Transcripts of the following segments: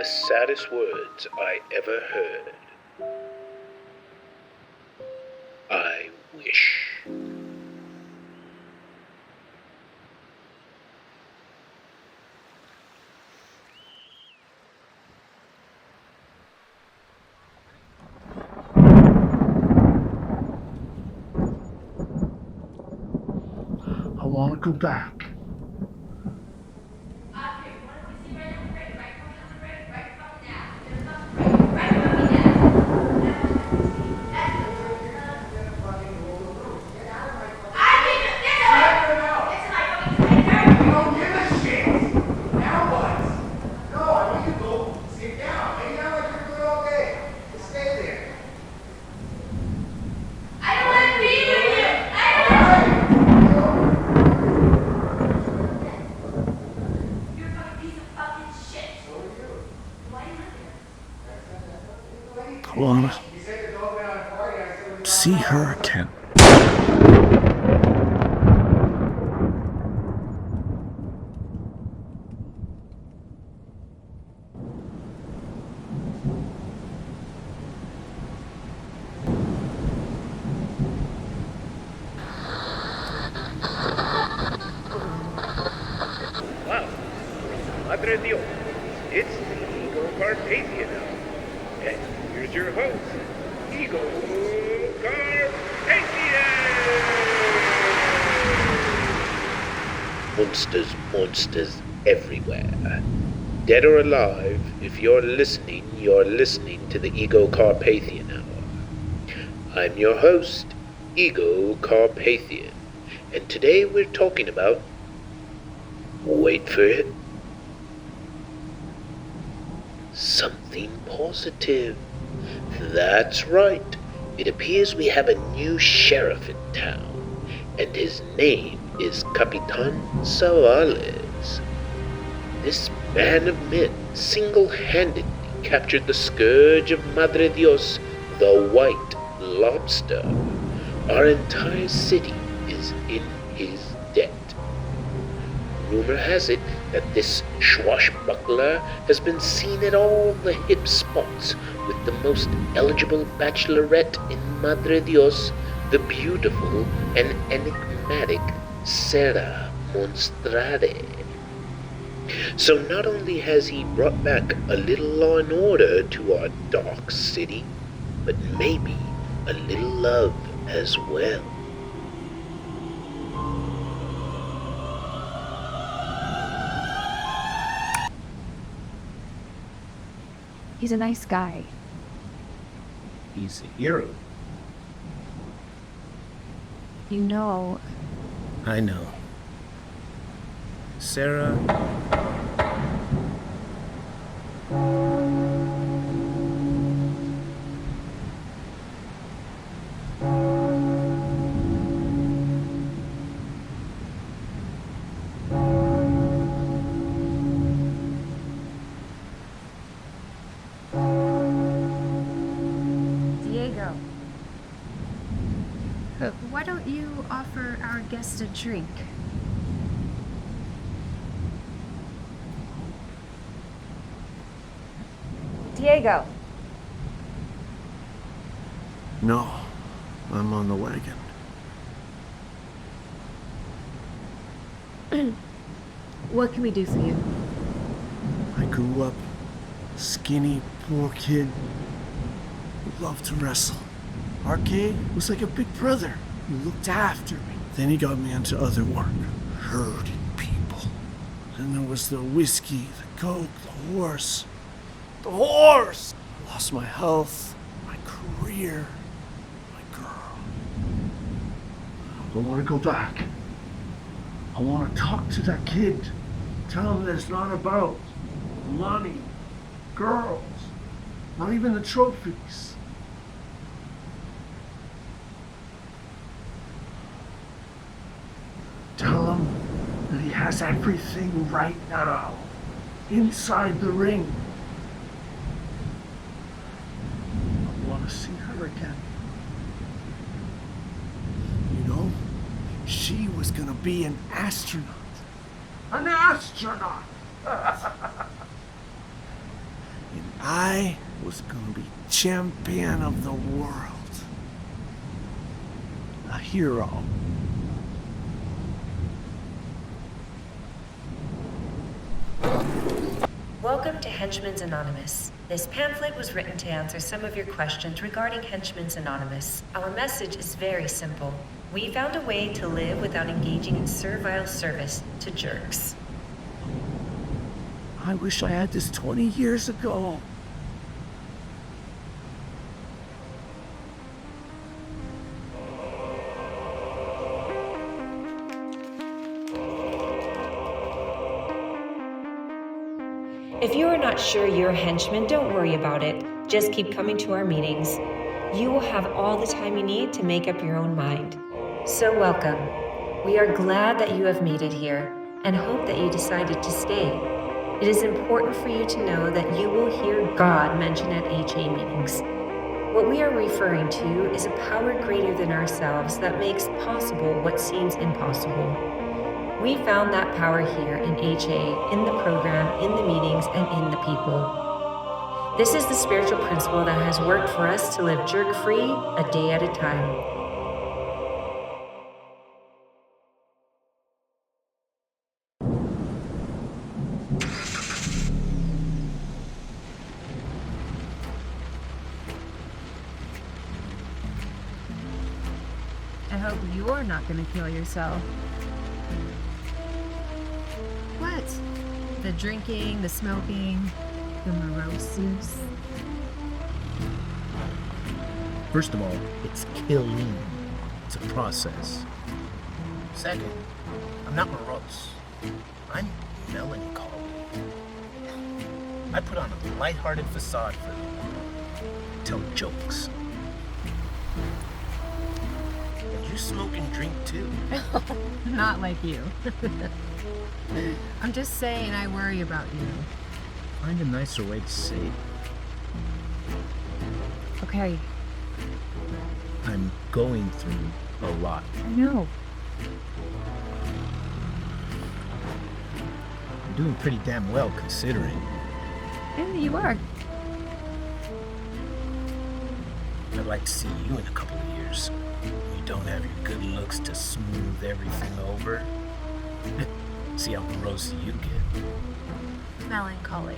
saddest words I ever heard. I wish. I want to go back. I want to see her again. Wow. Madre Dios. It's the Ego Carpathia now. And here's your host, Ego Carpathia! Monsters everywhere. Dead or alive, if you're listening to the Ego Carpathian Hour. I'm your host, Ego Carpathian, and today we're talking about, wait for it, something positive. That's right. It appears we have a new sheriff in town, and his name is Capitan Savales. This man of men single-handedly captured the scourge of Madre Dios, the White Lobster. Our entire city is in his debt. Rumor has it that this swashbuckler has been seen at all the hip spots with the most eligible bachelorette in Madre Dios, the beautiful and enigmatic Sarah Monstrare. So not only has he brought back a little law and order to our dark city, but maybe a little love as well. He's a nice guy. He's a hero. You know, I know. Sarah. Diego. Why don't you offer our guest a drink? Diego. No, I'm on the wagon. What can we do for you? I grew up skinny, poor kid who loved to wrestle. Arcade was like a big brother who looked after me. Then he got me into other work, hurting people. Then there was the whiskey, the coke, the horse. The horse! I lost my health, my career, my girl. I want to go back. I want to talk to that kid. Tell him that it's not about money, girls, not even the trophies. Tell him that he has everything right now, inside the ring. I want to see her again. You know, she was gonna be an astronaut. An astronaut! I was gonna be champion of the world. A hero. Welcome to Henchmen's Anonymous. This pamphlet was written to answer some of your questions regarding Henchmen's Anonymous. Our message is very simple. We found a way to live without engaging in servile service to jerks. I wish I had this 20 years ago. If you are not sure you're a henchman, don't worry about it. Just keep coming to our meetings. You will have all the time you need to make up your own mind. So welcome. We are glad that you have made it here and hope that you decided to stay. It is important for you to know that you will hear God mentioned at HA meetings. What we are referring to is a power greater than ourselves that makes possible what seems impossible. We found that power here in HA, in the program, in the meetings, and in the people. This is the spiritual principle that has worked for us to live jerk-free a day at a time. I hope you're not gonna kill yourself. What? The drinking, the smoking, the moroseness. First of all, it's killing. It's a process. Second, I'm not morose. I'm melancholy. I put on a lighthearted facade for you. Tell jokes. And you smoke and drink too. Not like you. I'm just saying I worry about you. Find a nicer way to say it. Okay, I'm going through a lot. I know. I'm doing pretty damn well considering. Yeah, you are. I'd like to see you in a couple of years. You don't have your good looks to smooth everything over. See how gross you get. Melancholy.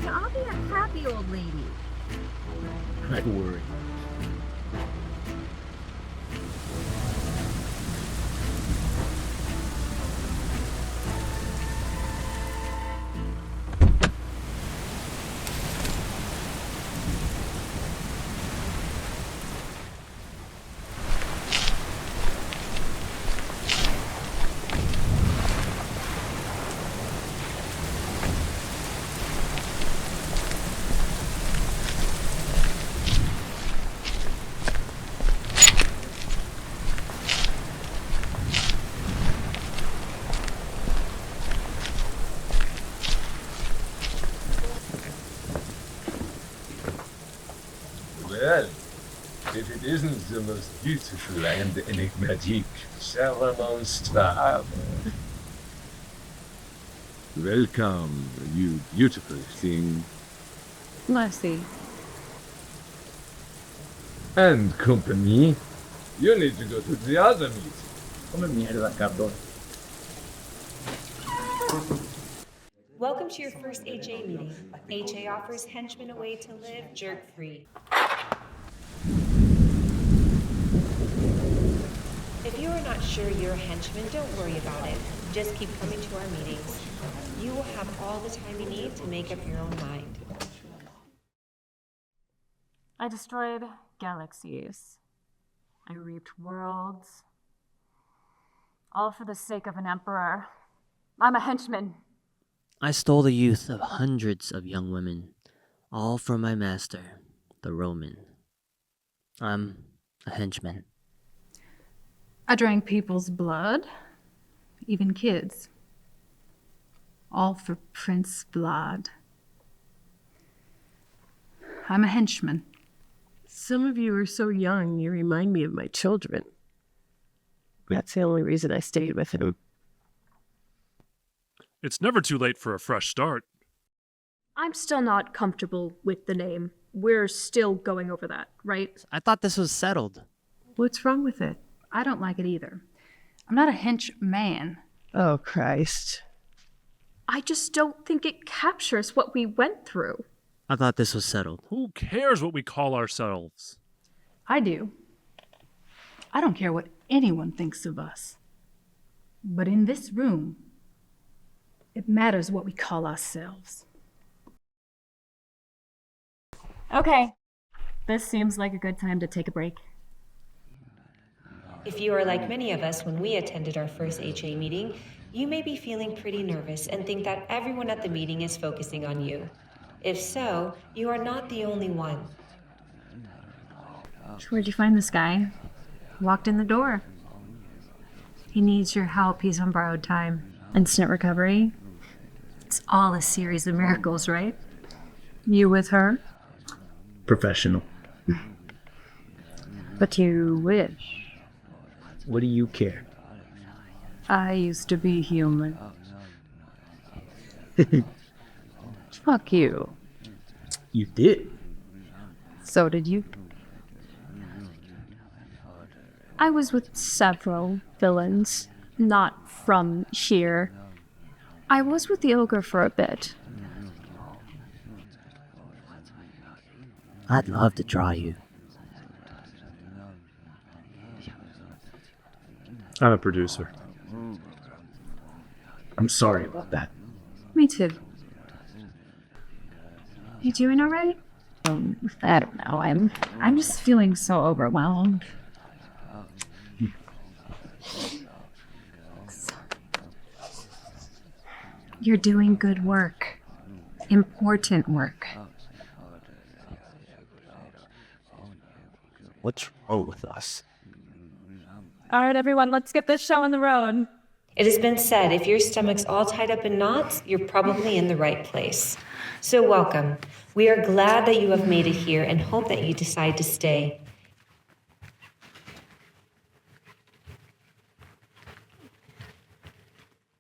Yeah, I'll be a happy old lady. I worry. Well, if it isn't the most beautiful and enigmatic Monstrare. Welcome, you beautiful thing. Lassie. And company, you need to go to the other meeting. Come mierda, cabrón. Welcome to your first HA meeting. HA offers henchmen a way to live jerk-free. If you are not sure you're a henchman, don't worry about it. Just keep coming to our meetings. You will have all the time you need to make up your own mind. I destroyed galaxies. I reaped worlds. All for the sake of an emperor. I'm a henchman. I stole the youth of hundreds of young women, all from my master, the Roman. I'm a henchman. I drank people's blood, even kids. All for Prince Vlad. I'm a henchman. Some of you are so young, you remind me of my children. That's the only reason I stayed with him. It's never too late for a fresh start. I'm still not comfortable with the name. We're still going over that, right? I thought this was settled. What's wrong with it? I don't like it either. I'm not a hench man. Oh, Christ. I just don't think it captures what we went through. I thought this was settled. Who cares what we call ourselves? I do. I don't care what anyone thinks of us. But in this room, it matters what we call ourselves. Okay. This seems like a good time to take a break. If you are like many of us when we attended our first HA meeting, you may be feeling pretty nervous and think that everyone at the meeting is focusing on you. If so, you are not the only one. Where'd you find this guy? Walked in the door. He needs your help. He's on borrowed time. Instant recovery. It's all a series of miracles, right? You with her? Professional. But you wish. What do you care? I used to be human. Fuck you. You did? So did you. I was with several villains, not from here. I was with the ogre for a bit. I'd love to draw you. I'm a producer. I'm sorry about that. Me too. You doing all right? I don't know. I'm just feeling so overwhelmed. You're doing good work. Important work. What's wrong with us? All right, everyone, let's get this show on the road. It has been said if your stomach's all tied up in knots, you're probably in the right place. So welcome. We are glad that you have made it here and hope that you decide to stay.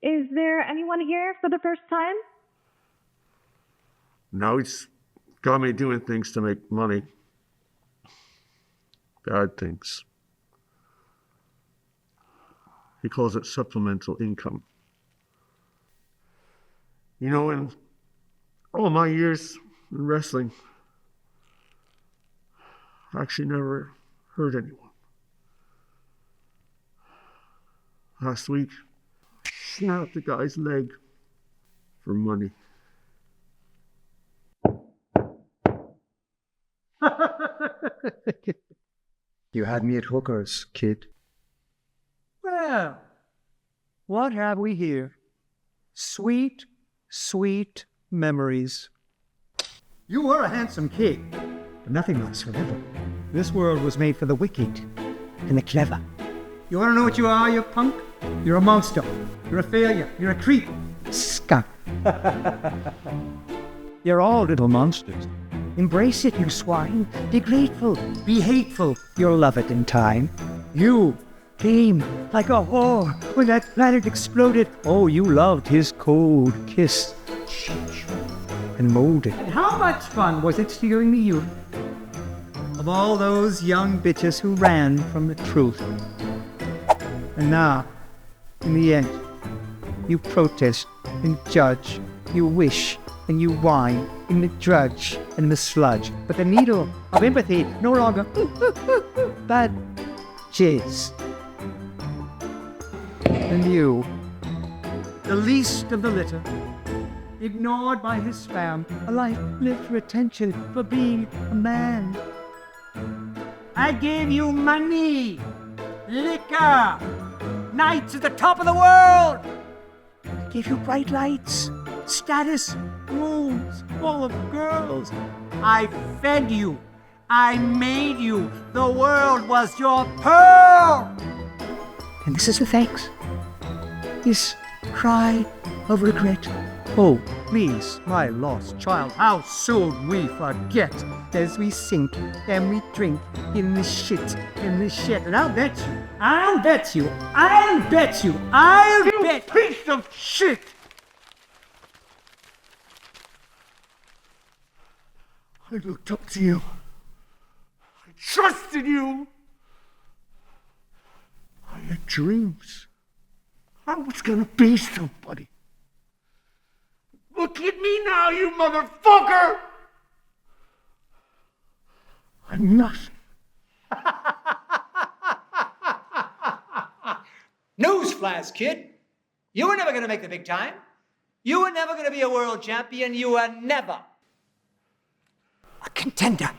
Is there anyone here for the first time? Now he's got me doing things to make money. Bad things. He calls it supplemental income. You know, in all my years in wrestling, I actually never hurt anyone. Last week, I snapped a guy's leg for money. You had me at hookers, kid. Well, what have we here? Sweet, sweet memories. You were a handsome kid, but nothing lasts forever. This world was made for the wicked and the clever. You want to know what you are, you punk? You're a monster. You're a failure. You're a creep. Skunk. You're all little monsters. Embrace it, you swine. Be grateful. Be hateful. You'll love it in time. You came like a whore when that planet exploded. Oh, you loved his cold kiss. And molded. And how much fun was it stealing the youth of all those young bitches who ran from the truth? And now, in the end, you protest and judge. You wish and you whine in the drudge and the sludge. But the needle of empathy no longer but jizz. And you, the least of the litter, ignored by his spam, a life lived for attention, for being a man. I gave you money, liquor, nights at the top of the world. I gave you bright lights, status, rooms full of girls. I fed you. I made you. The world was your pearl. And this is the thanks. This cry of regret. Oh, please, my lost child, how soon we forget as we sink and we drink in the shit, And I'll bet you, you piece of shit, I looked up to you. I trusted you. I had dreams. I was gonna be somebody. Look at me now, you motherfucker! I'm nothing. Newsflash, kid. You were never gonna make the big time. You were never gonna be a world champion. You were never a contender.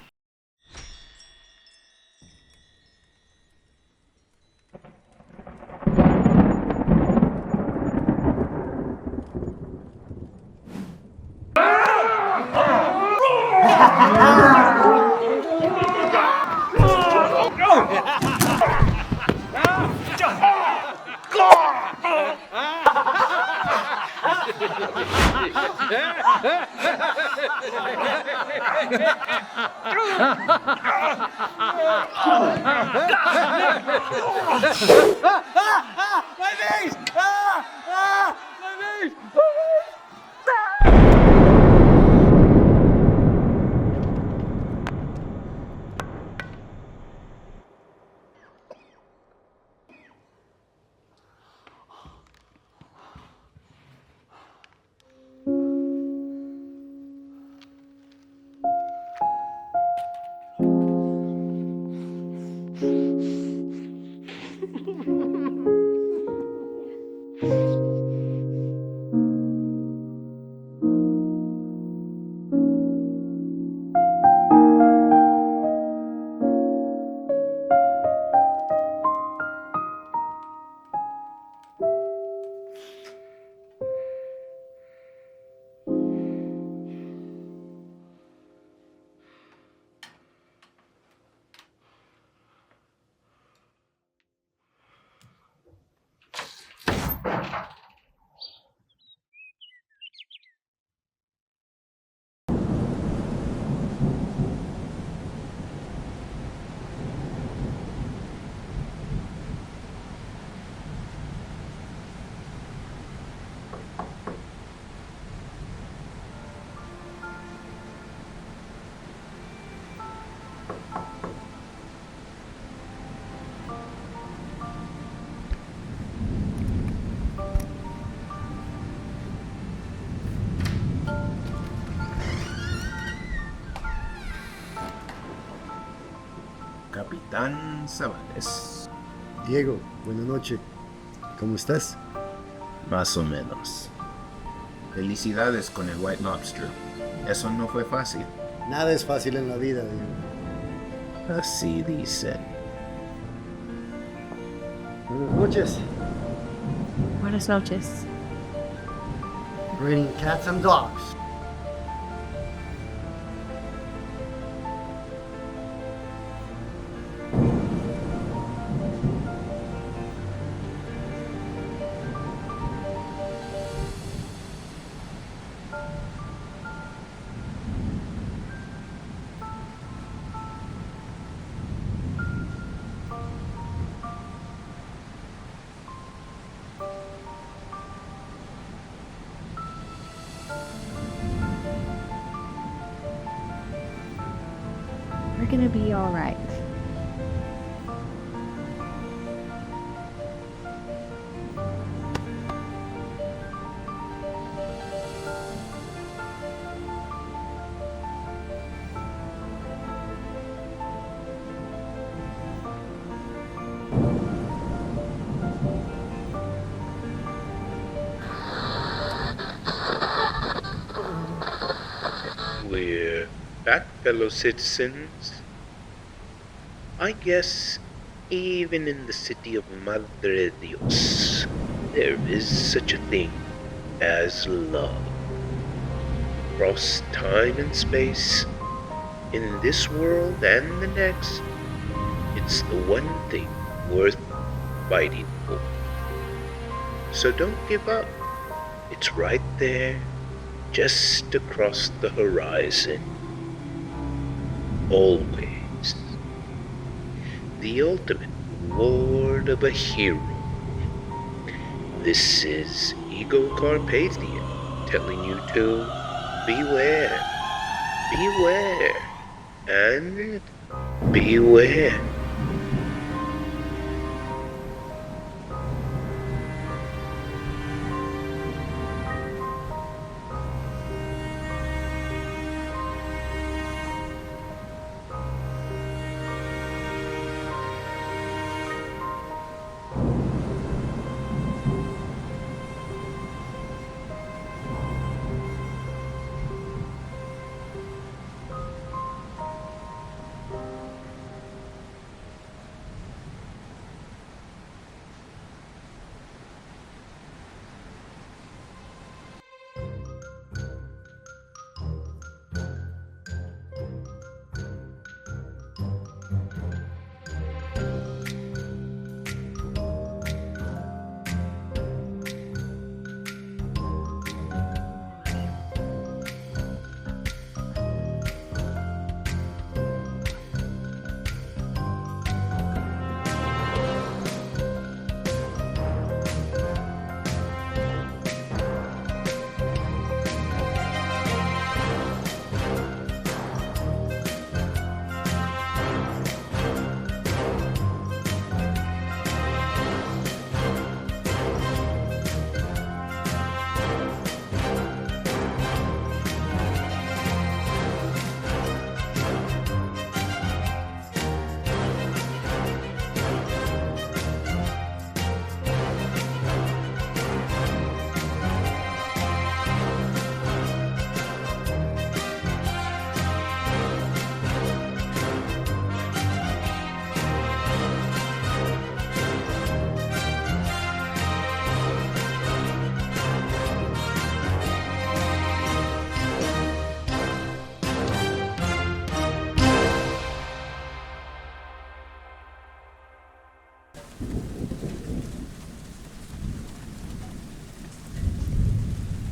My face! My face! Capitán Sabales. Diego, buenas noches. ¿Cómo estás? Más o menos. Felicidades con el White Lobster. Eso no fue fácil. Nada es fácil en la vida, Diego. Así dicen. Buenas noches. Buenas noches. Raining cats and dogs. We're gonna be all right. We're back, fellow citizens. I guess even in the city of Madre Dios, there is such a thing as love. Across time and space, in this world and the next, it's the one thing worth fighting for. So don't give up. It's right there, just across the horizon. Always. The ultimate reward of a hero. This is Ego Carpathian telling you to beware. Beware and beware.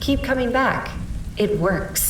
Keep coming back. It works.